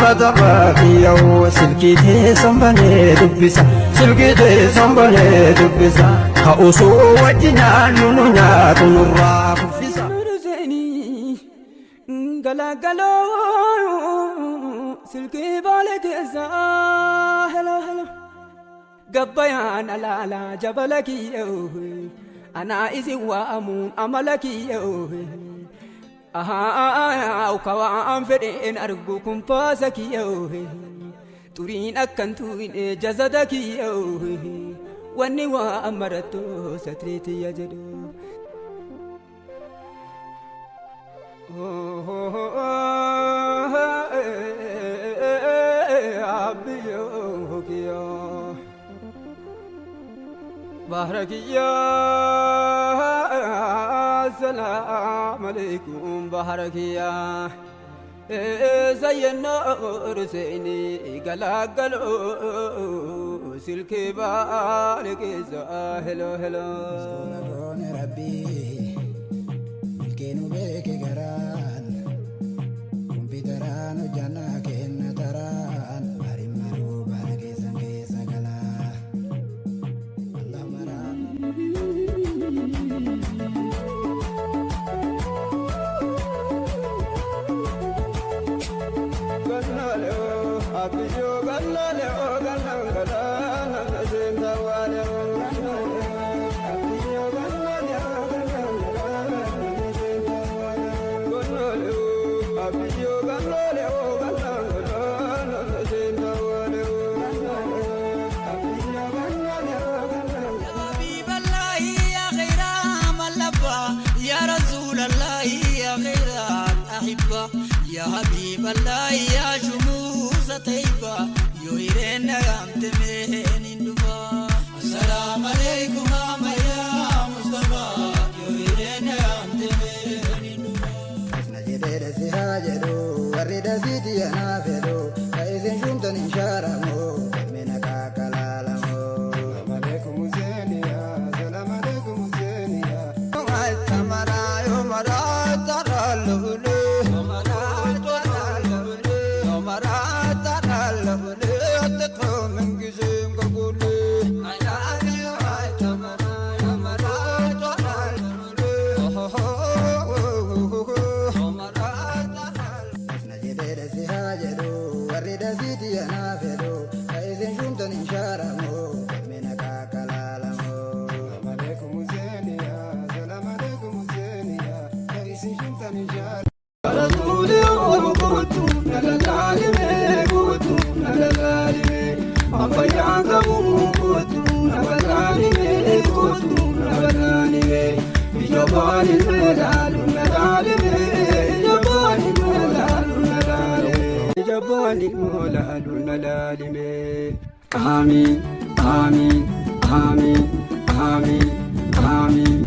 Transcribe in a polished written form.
batabakiyo silkite sambane dubbisa silkite sambane dubbisa ka usu wajina nununya tunurra kufisa gala galo silki balekeza hello hello gabbayan alala jabalakiyo ana isi wa amun amalakiyo aha kawa anfeden argu kumpasakiyo turin akantuin jazadakiyo wani wa amarato satriti yajado Baharakiya Assalamu alaikum Baharakiya Zayyana Uruseni Galagalo Silke Balikeza Hello hello Rabbi Milkenu beke garan Kumpitaran jana kenna taran Marimaru barakesan kesa gala Allah maram Gannaleo Abiyo gannaleo gannangala Nazinda waleo يا حبيب الله يا شموس طيبة يويرين نغمت من اندفا السلام عليكم يا مصطفى يويرين نغمت من اندفا نجد سهاجدو ورد سيدي أنا فدو فإذن شمتن إنشارمو منك كلالمو سلام عليكم زينيا سلام عليكم زينيا تمرا يمرا ترى اللولو آمين آمين آمين آمين آمين